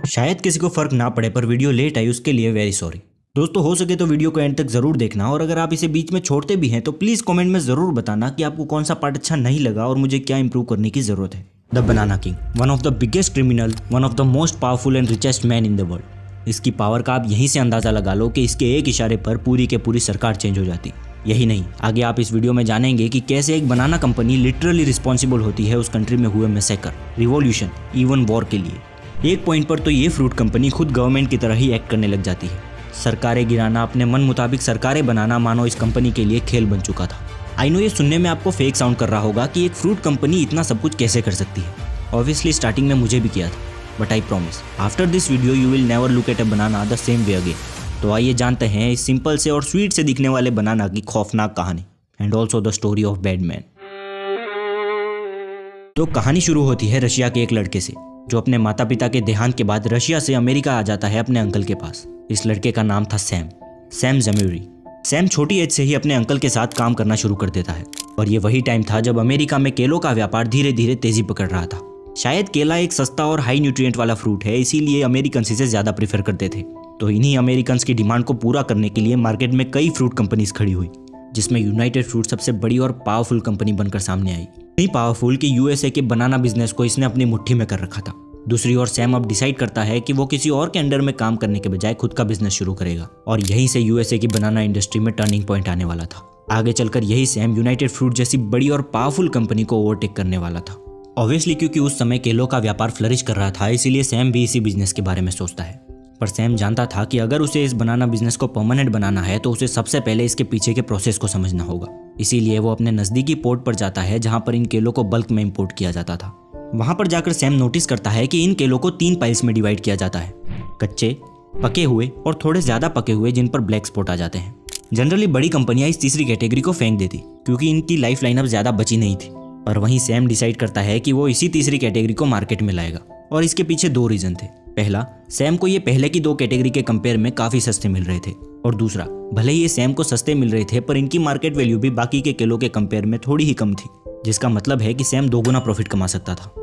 शायद किसी को फर्क ना पड़े, पर वीडियो लेट आई उसके लिए वेरी सॉरी। दोस्तों, हो सके तो वीडियो को एंड तक जरूर देखना, और अगर आप इसे बीच में छोड़ते भी हैं तो प्लीज कमेंट में जरूर बताना कि आपको कौन सा पार्ट अच्छा नहीं लगा और मुझे क्या इंप्रूव करने की जरूरत है। The banana king, one of the biggest criminal, one of the most powerful and richest man in the world. इसकी पावर का आप यहीं से अंदाजा लगा लो कि इसके एक इशारे पर पूरी के पूरी सरकार चेंज हो जाती। यही नहीं, आगे आप इस वीडियो में जानेंगे कि कैसे एक बनाना कंपनी लिटरली रिस्पॉन्सिबल होती है उस कंट्री में हुए मैसेकर, रिवॉल्यूशन, इवन वॉर के लिए। एक पॉइंट पर तो ये फ्रूट कंपनी खुद गवर्नमेंट की तरह ही एक्ट करने लग जाती है। सरकारें गिराना, अपने मन मुताबिक सरकारें बनाना, मानो इस कंपनी के लिए खेल बन चुका था। आई नो ये सुनने में आपको फेक साउंड कर रहा होगा कि एक फ्रूट कंपनी इतना सब कुछ कैसे कर सकती है। ऑब्वियसली स्टार्टिंग में मुझे भी किया था, but I promise after this video you will never look at a banana the same way again. तो आइए जानते हैं इस सिंपल से और स्वीट से दिखने वाले बनाना की खौफनाक कहानी, and also the story of bad man. तो कहानी शुरू होती है रशिया के एक लड़के से, जो अपने माता पिता के देहांत के बाद रशिया से अमेरिका आ जाता है अपने अंकल के पास। इस लड़के का नाम था सैम ज़मीरी। सैम छोटी एज से ही अपने अंकल के साथ काम करना शुरू कर देता है, और ये वही टाइम था जब अमेरिका में केलों का व्यापार धीरे धीरे तेजी पकड़ रहा था। शायद केला एक सस्ता और हाई न्यूट्रिएंट वाला फ्रूट है, इसीलिए अमेरिकन्स इसे ज़्यादा प्रीफर करते थे। तो इन्हीं अमेरिकन्स की डिमांड को पूरा करने के लिए मार्केट में कई फ्रूट कंपनीज खड़ी हुई, जिसमें यूनाइटेड फ्रूट सबसे बड़ी और पावरफुल कंपनी बनकर सामने आई। इतनी पावरफुल कि यूएसए के बनाना बिजनेस को इसने अपनी मुट्ठी में कर रखा था। दूसरी ओर सैम अब डिसाइड करता है कि वो किसी और के अंडर में काम करने के बजाय खुद का बिजनेस शुरू करेगा, और यहीं से यूएसए की बनाना इंडस्ट्री में टर्निंग पॉइंट आने वाला था। आगे चलकर यही सैम यूनाइटेड फ्रूट जैसी बड़ी और पावरफुल कंपनी को ओवरटेक करने वाला था। ऑब्वियसली क्योंकि उस समय केलों का व्यापार फ्लरिश कर रहा था, इसीलिए सैम भी इसी बिजनेस के बारे में सोचता है। पर सैम जानता था कि अगर उसे इस बनाना बिजनेस को परमानेंट बनाना है तो उसे सबसे पहले इसके पीछे के प्रोसेस को समझना होगा। इसीलिए वो अपने नज़दीकी पोर्ट पर जाता है जहाँ पर इन केलों को बल्क में इंपोर्ट किया जाता था। वहाँ पर जाकर सैम नोटिस करता है कि इन केलों को 3 पाइल्स में डिवाइड किया जाता है, कच्चे, पके हुए और थोड़े ज़्यादा पके हुए जिन पर ब्लैक स्पॉट आ जाते हैं। जनरली बड़ी कंपनियां इस तीसरी कैटेगरी को फेंक देती क्योंकि इनकी लाइफ लाइन अब ज़्यादा बची नहीं थी, और वहीं सैम डिसाइड करता है कि वो इसी तीसरी कैटेगरी को मार्केट में लाएगा, और इसके पीछे 2 रीज़न थे। पहला, सैम को ये पहले की 2 कैटेगरी के कंपेयर में काफ़ी सस्ते मिल रहे थे, और दूसरा, भले ही ये सैम को सस्ते मिल रहे थे पर इनकी मार्केट वैल्यू भी बाकी के केलों के कंपेयर में थोड़ी ही कम थी, जिसका मतलब है कि सैम 2 गुना प्रॉफिट कमा सकता था।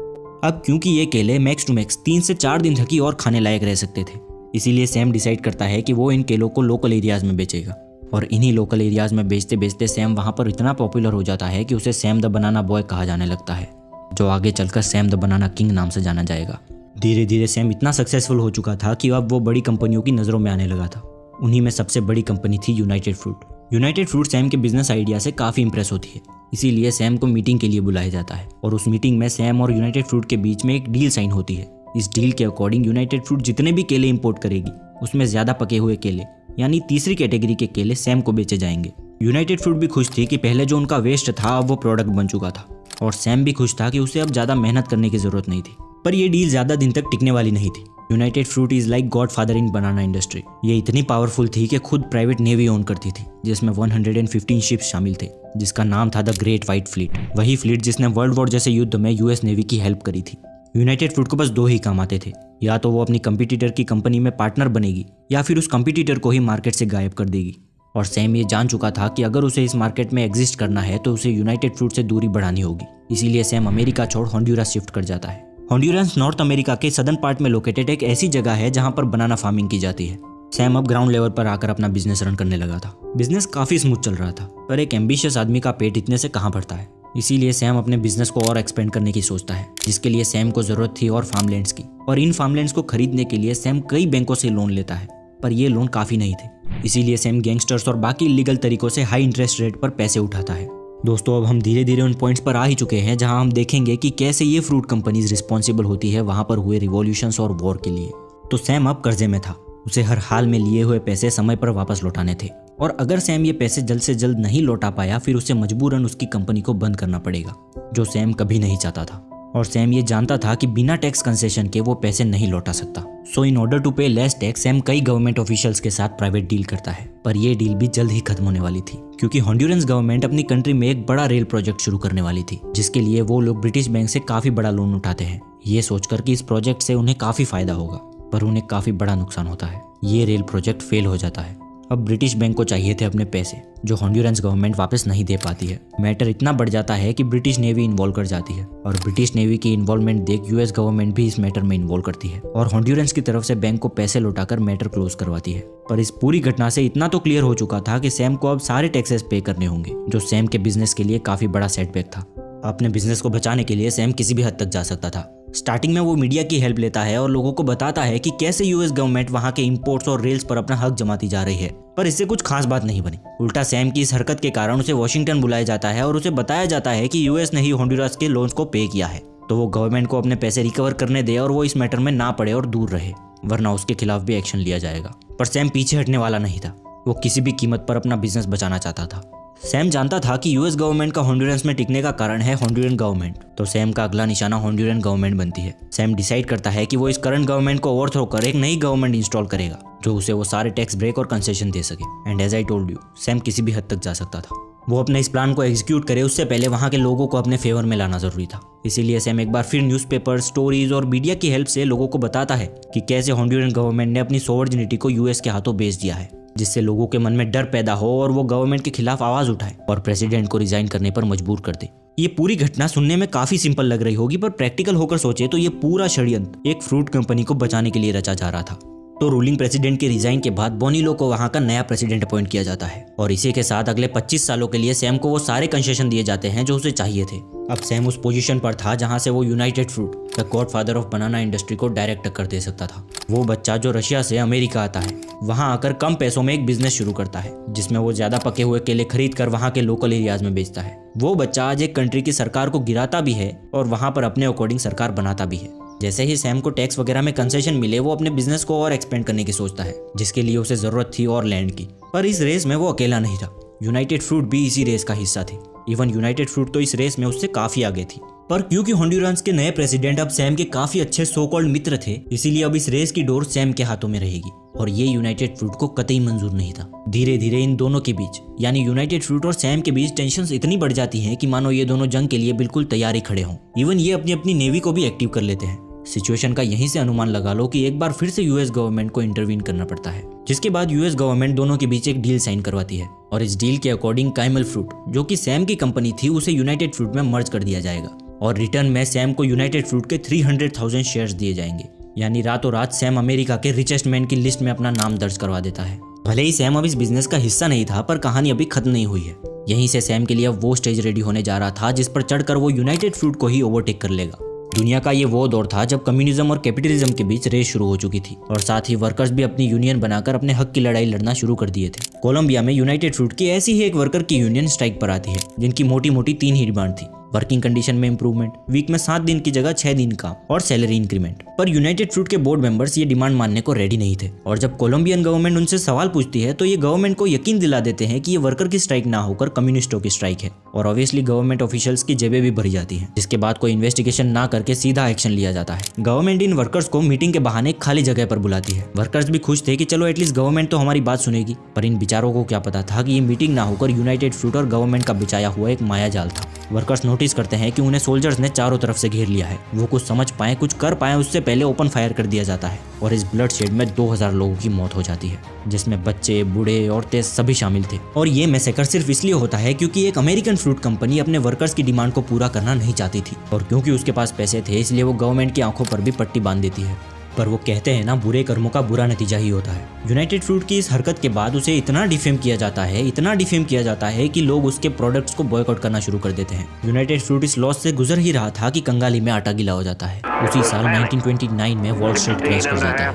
अब क्योंकि ये केले मैक्स टू मैक्स 3 से 4 दिन तक ही और खाने लायक रह सकते थे, इसीलिए सैम डिसाइड करता है कि वो इन केलों को लोकल एरियाज़ में बेचेगा, और इन्हीं लोकल एरियाज़ में बेचते बेचते सैम वहाँ पर इतना पॉपुलर हो जाता है कि उसे सैम द बनाना बॉय कहा जाने लगता है, जो आगे चलकर सैम द बनाना किंग नाम से जाना जाएगा। धीरे धीरे सैम इतना सक्सेसफुल हो चुका था कि अब वो बड़ी कंपनियों की नज़रों में आने लगा था। उन्हीं में सबसे बड़ी कंपनी थी United fruit. United fruit Sam के बिजनेस आइडिया से काफ़ी इंप्रेस होती है, इसीलिए सैम को मीटिंग के लिए बुलाया जाता है, और उस मीटिंग में सैम और यूनाइटेड फ्रूट के बीच में एक डील साइन होती है। इस डील के अकॉर्डिंग यूनाइटेड फ्रूट जितने भी केले इंपोर्ट करेगी उसमें ज़्यादा पके हुए केले, यानी तीसरी कैटेगरी के केले सैम को बेचे जाएंगे। यूनाइटेड फ्रूट भी खुश थी कि पहले जो उनका वेस्ट था अब वो प्रोडक्ट बन चुका था, और सैम भी खुश था कि उसे अब ज़्यादा मेहनत करने की ज़रूरत नहीं थी। पर यह डील ज़्यादा दिन तक टिकने वाली नहीं थी। United fruit is like God father in banana industry. ये इतनी पावरफुल थी कि खुद प्राइवेट नेवी ओन करती थी, जिसमें 115 शिप्स शामिल थे, जिसका नाम था द ग्रेट वाइट फ्लीट। वही फ्लीट जिसने वर्ल्ड वॉर जैसे युद्ध में यूएस नेवी की हेल्प करी थी। यूनाइटेड फ्रूट को बस 2 ही काम आते थे, या तो वो अपनी कंपटीटर की कंपनी में पार्टनर बनेगी या फिर उस कंपटीटर को ही मार्केट से गायब कर देगी। और सैम ये जान चुका था कि अगर उसे इस मार्केट में एग्जिस्ट करना है तो उसे यूनाइटेड फ्रूट से दूरी बढ़ानी होगी। इसीलिए सैम अमेरिका छोड़ होंडुरास शिफ्ट कर जाता है। होंडुरास नॉर्थ अमेरिका के सदर्न पार्ट में लोकेटेड एक ऐसी जगह है जहां पर बनाना फार्मिंग की जाती है। सैम अब ग्राउंड लेवल पर आकर अपना बिजनेस रन करने लगा था। बिजनेस काफ़ी स्मूथ चल रहा था, पर एक एम्बिशियस आदमी का पेट इतने से कहाँ भरता है। इसीलिए सैम अपने बिजनेस को और एक्सपेंड करने की सोचता है, जिसके लिए सैम को ज़रूरत थी और फार्मलैंड्स की। और इन फार्मलैंड्स को खरीदने के लिए सैम कई बैंकों से लोन लेता है, पर ये लोन काफ़ी नहीं थे। इसीलिए सैम गैंगस्टर्स और बाकी इलीगल तरीकों से हाई इंटरेस्ट रेट पर पैसे उठाता है। दोस्तों, अब हम धीरे धीरे उन पॉइंट्स पर आ ही चुके हैं जहां हम देखेंगे कि कैसे ये फ्रूट कंपनीज रिस्पॉन्सिबल होती है वहां पर हुए रिवॉल्यूशंस और वॉर के लिए। तो सैम अब कर्जे में था, उसे हर हाल में लिए हुए पैसे समय पर वापस लौटाने थे, और अगर सैम ये पैसे जल्द से जल्द नहीं लौटा पाया फिर उसे मजबूरन उसकी कंपनी को बंद करना पड़ेगा, जो सैम कभी नहीं चाहता था। और सैम ये जानता था कि बिना टैक्स कंसेशन के वो पैसे नहीं लौटा सकता। सो इन ऑर्डर टू पे लेस टैक्स सैम कई गवर्नमेंट ऑफिशियल्स के साथ प्राइवेट डील करता है, पर यह डील भी जल्द ही खत्म होने वाली थी, क्योंकि होंडुरास गवर्नमेंट अपनी कंट्री में एक बड़ा रेल प्रोजेक्ट शुरू करने वाली थी, जिसके लिए वो लोग ब्रिटिश बैंक से काफी बड़ा लोन उठाते हैं, ये सोचकर कि इस प्रोजेक्ट से उन्हें काफी फायदा होगा, पर उन्हें काफी बड़ा नुकसान होता है। ये रेल प्रोजेक्ट फेल हो जाता है। अब ब्रिटिश बैंक को चाहिए थे अपने पैसे, जो हॉन्डुरन्स गवर्नमेंट वापस नहीं दे पाती है। मैटर इतना बढ़ जाता है कि ब्रिटिश नेवी इन्वॉल्व कर जाती है और ब्रिटिश नेवी की इन्वॉल्वमेंट देख यूएस गवर्नमेंट भी इस मैटर में इन्वॉल्व करती है और हॉन्डुरन्स की तरफ से बैंक को पैसे लौटाकर मैटर क्लोज करवाती है। पर इस पूरी घटना से इतना तो क्लियर हो चुका था कि सैम को अब सारे टैक्सेस पे करने होंगे, जो सैम के बिजनेस के लिए काफी बड़ा सेटबैक था। अपने बिजनेस को बचाने के लिए सैम किसी भी हद तक जा सकता था। स्टार्टिंग में वो मीडिया की हेल्प लेता है और लोगों को बताता है कि कैसे यूएस गवर्नमेंट वहां के इंपोर्ट्स और रेल्स पर अपना हक जमाती जा रही है, पर इससे कुछ खास बात नहीं बनी। उल्टा सैम की इस हरकत के कारण उसे वॉशिंगटन बुलाया जाता है और उसे बताया जाता है कि यूएस ने ही हॉन्डुरस के लोन्स को पे किया है, तो वो गवर्नमेंट को अपने पैसे रिकवर करने दे और वो इस मैटर में ना पड़े और दूर रहे, वरना उसके खिलाफ भी एक्शन लिया जाएगा। पर सैम पीछे हटने वाला नहीं था। वो किसी भी कीमत पर अपना बिजनेस बचाना चाहता था। सैम जानता था कि यूएस गवर्नमेंट का हॉन्डुरस में टिकने का कारण है हॉन्डुरन गवर्नमेंट, तो सैम का अगला निशाना हॉन्डुरन गवर्नमेंट बनती है। सैम डिसाइड करता है कि वो इस करंट गवर्नमेंट को ओवरथ्रो कर एक नई गवर्नमेंट इंस्टॉल करेगा, जो उसे वो सारे टैक्स ब्रेक और कंसेशन दे सके। And as I told you, Sam किसी भी हद तक जा सकता था। वो अपने इस प्लान को एग्जीक्यूट करे उससे पहले वहाँ के लोगों को अपने फेवर में लाना जरूरी था। इसीलिए सैम एक बार फिर न्यूज़पेपर, स्टोरीज और मीडिया की हेल्प से लोगों को बताता है कि कैसे हॉन्डुरन गवर्नमेंट ने अपनी सोवर्जिनिटी को यूएस के हाथों बेच दिया है, जिससे लोगों के मन में डर पैदा हो और वो गवर्नमेंट के खिलाफ आवाज उठाए और प्रेसिडेंट को रिजाइन करने पर मजबूर कर दे। ये पूरी घटना सुनने में काफी सिंपल लग रही होगी, पर प्रैक्टिकल होकर सोचे तो ये पूरा षड्यंत्र एक फ्रूट कंपनी को बचाने के लिए रचा जा रहा था। तो रूलिंग प्रेसिडेंट के रिजाइन के बाद बोनिलो को वहां का नया प्रेसिडेंट अपॉइंट किया जाता है और इसी के साथ अगले 25 सालों के लिए सैम को वो सारे कंसेशन दिए जाते हैं जो उसे चाहिए थे। अब सैम उस पोजीशन पर था जहां से वो United fruit, the godfather of banana industry को डायरेक्ट टक्कर दे सकता था। वो बच्चा जो रशिया से अमेरिका आता है, वहां आकर कम पैसों में एक बिजनेस शुरू करता है, जिसमें वो ज्यादा पके हुए केले खरीद कर वहां के लोकल एरियाज में बेचता है। वो बच्चा आज एक कंट्री की सरकार को गिराता भी है और वहां पर अपने अकॉर्डिंग सरकार बनाता भी है। जैसे ही सैम को टैक्स वगैरह में कंसेशन मिले, वो अपने बिजनेस को और एक्सपेंड करने की सोचता है, जिसके लिए उसे जरूरत थी और लैंड की। पर इस रेस में वो अकेला नहीं था, यूनाइटेड फ्रूट भी इसी रेस का हिस्सा थी। इवन यूनाइटेड फ्रूट तो इस रेस में उससे काफी आगे थी। पर क्योंकि हॉन्डुरन्स के नए प्रेसिडेंट अब सैम के काफी अच्छे सो कॉल्ड मित्र थे, इसीलिए अब इस रेस की डोर सैम के हाथों में रहेगी और ये यूनाइटेड फ्रूट को कतई मंजूर नहीं था। धीरे धीरे इन दोनों के बीच, यानी यूनाइटेड फ्रूट और सैम के बीच टेंशंस इतनी बढ़ जाती हैं कि मानो ये दोनों जंग के लिए बिल्कुल तैयारी खड़े हों। इवन ये अपनी अपनी नेवी को भी एक्टिव कर लेते हैं। सिचुएशन का यहीं से अनुमान लगा लो कि एक बार फिर से यूएस गवर्नमेंट को इंटरवीन करना पड़ता है, जिसके बाद यूएस गवर्नमेंट दोनों के बीच एक डील साइन करवाती है और इस डील के अकॉर्डिंग काइमल फ्रूट, जो कि सैम की कंपनी थी, उसे यूनाइटेड फ्रूट में मर्ज कर दिया जाएगा और रिटर्न में सैम को यूनाइटेड फ्रूट के 300,000 शेयर्स दिए जाएंगे। यानी रातों रात सैम अमेरिका के रिचेस्ट मैन की लिस्ट में अपना नाम दर्ज करवा देता है। भले ही सैम अब इस बिजनेस का हिस्सा नहीं था, पर कहानी अभी खत्म नहीं हुई है। यहीं से सैम के लिए अब वो स्टेज रेडी होने जा रहा था जिस पर चढ़कर वो यूनाइटेड फ्रूट को ही ओवरटेक कर लेगा। दुनिया का ये वो दौर था जब कम्युनिज्म और कैपिटलिज्म के बीच रेस शुरू हो चुकी थी और साथ ही वर्कर्स भी अपनी यूनियन बनाकर अपने हक की लड़ाई लड़ना शुरू कर दिए थे। कोलंबिया में यूनाइटेड फ्रूट की ऐसी ही एक वर्कर की यूनियन स्ट्राइक पर आती है, जिनकी मोटी मोटी 3 ही डिमांड थी: वर्किंग कंडीशन में इंप्रूवमेंट, वीक में 7 दिन की जगह 6 दिन काम और सैलरी इंक्रीमेंट। पर यूनाइटेड फ्रूट के बोर्ड मेंबर्स ये डिमांड मानने को रेडी नहीं थे और जब कोलंबियन गवर्नमेंट उनसे सवाल पूछती है तो ये गवर्नमेंट को यकीन दिला देते हैं कि ये वर्कर की स्ट्राइक ना होकर कम्युनिस्टों की स्ट्राइक है और ऑब्वियसली गवर्नमेंट ऑफिशियल्स की जेबें भी भरी जाती हैं, जिसके बाद कोई इन्वेस्टिगेशन ना करके सीधा एक्शन लिया जाता है। गवर्नमेंट इन वर्कर्स को मीटिंग के बहाने खाली जगह पर बुलाती है। वर्कर्स भी खुश थे कि चलो एटलीस्ट गवर्नमेंट तो हमारी बात सुनेगी, पर इन बेचारों को क्या पता था कि ये मीटिंग ना होकर यूनाइटेड फ्रूट और गवर्नमेंट का बिछाया हुआ एक माया जाल था। वर्कर्स नोटिस करते हैं कि उन्हें सोल्जर्स ने चारों तरफ से घेर लिया है। वो कुछ समझ पाए, कुछ कर पाए, उससे पहले ओपन फायर कर दिया जाता है और इस ब्लड शेड में 2000 लोगों की मौत हो जाती है, जिसमें बच्चे, बूढ़े, औरतें सभी शामिल थे। और ये मैसेकर सिर्फ इसलिए होता है क्योंकि एक अमेरिकन फ्रूट कंपनी अपने वर्कर्स की डिमांड को पूरा करना नहीं चाहती थी और क्योंकि उसके पास पैसे थे, इसलिए वो गवर्नमेंट की आंखों पर भी पट्टी बांध देती है। पर वो कहते हैं ना, बुरे कर्मों का बुरा नतीजा ही होता है। यूनाइटेड फ्रूट की इस हरकत के बाद उसे इतना डिफेम किया जाता है कि लोग उसके प्रोडक्ट्स को बॉयकॉट करना शुरू कर देते हैं। यूनाइटेड फ्रूट इस लॉस से गुजर ही रहा था कि कंगाली में आटा गीला हो जाता है। उसी साल 1929 में वॉल स्ट्रीट क्रैश कर जाता है।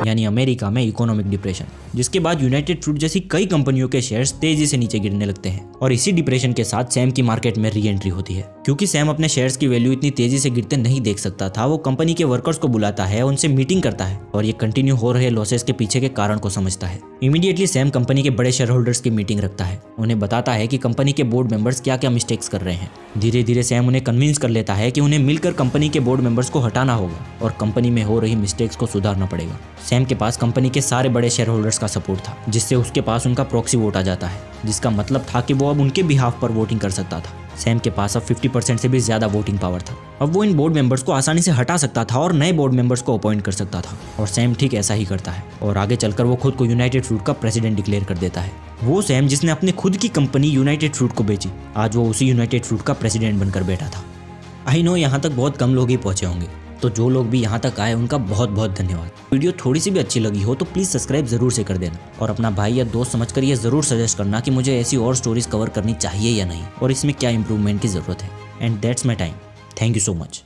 यानी अमेरिका में इकोनॉमिक डिप्रेशन, जिसके बाद यूनाइटेड फ्रूट जैसी कई कंपनियों के शेयर्स तेजी से नीचे गिरने लगते हैं और इसी डिप्रेशन के साथ सैम की मार्केट में री एंट्री होती है। क्योंकि सैम अपने शेयर्स की वैल्यू इतनी तेजी से गिरते नहीं देख सकता था, वो कंपनी के वर्कर्स को बुलाता है, उनसे मीटिंग करता है और ये कंटिन्यू हो रहे लॉसेस के पीछे के कारण को समझता है। इमीडिएटली सैम कंपनी के बड़े शेयर होल्डर्स की मीटिंग रखता है, उन्हें बताता है कि कंपनी के बोर्ड मेंबर्स क्या क्या मिस्टेक्स कर रहे हैं। धीरे धीरे सैम उन्हें कन्विंस कर लेता है कि उन्हें मिलकर कंपनी के बोर्ड मेंबर्स को हटाना होगा और कंपनी में हो रही मिस्टेक्स को सुधारना पड़ेगा। सैम के पास कंपनी के सारे बड़े शेयर होल्डर्स का सपोर्ट था, जिससे उसके पास उनका प्रॉक्सी वोट आ जाता है। जिसका मतलब था कि वो अब उनके बिहाफ पर वोटिंग कर सकता था। सैम के पास अब 50% से भी ज़्यादा वोटिंग पावर था। अब वो इन बोर्ड मेंबर्स को आसानी से हटा सकता था और नए बोर्ड मेंबर्स को अपॉइंट कर सकता था। और सैम ठीक ऐसा ही करता है और आगे चलकर वो खुद को यूनाइटेड फ्रूट का प्रेसिडेंट डिक्लेयर कर देता है। वो सैम जिसने अपने खुद की कंपनी यूनाइटेड फ्रूट को बेची, आज वो उसी यूनाइटेड फ्रूट का प्रेसिडेंट बनकर बैठा था। आई नो यहाँ तक बहुत कम लोग ही पहुँचे होंगे, तो जो लोग भी यहाँ तक आए उनका बहुत बहुत धन्यवाद। वीडियो थोड़ी सी भी अच्छी लगी हो तो प्लीज़ सब्सक्राइब ज़रूर से कर देना और अपना भाई या दोस्त समझकर ये ज़रूर सजेस्ट करना कि मुझे ऐसी और स्टोरीज कवर करनी चाहिए या नहीं और इसमें क्या इंप्रूवमेंट की ज़रूरत है। And that's my time. Thank you so much.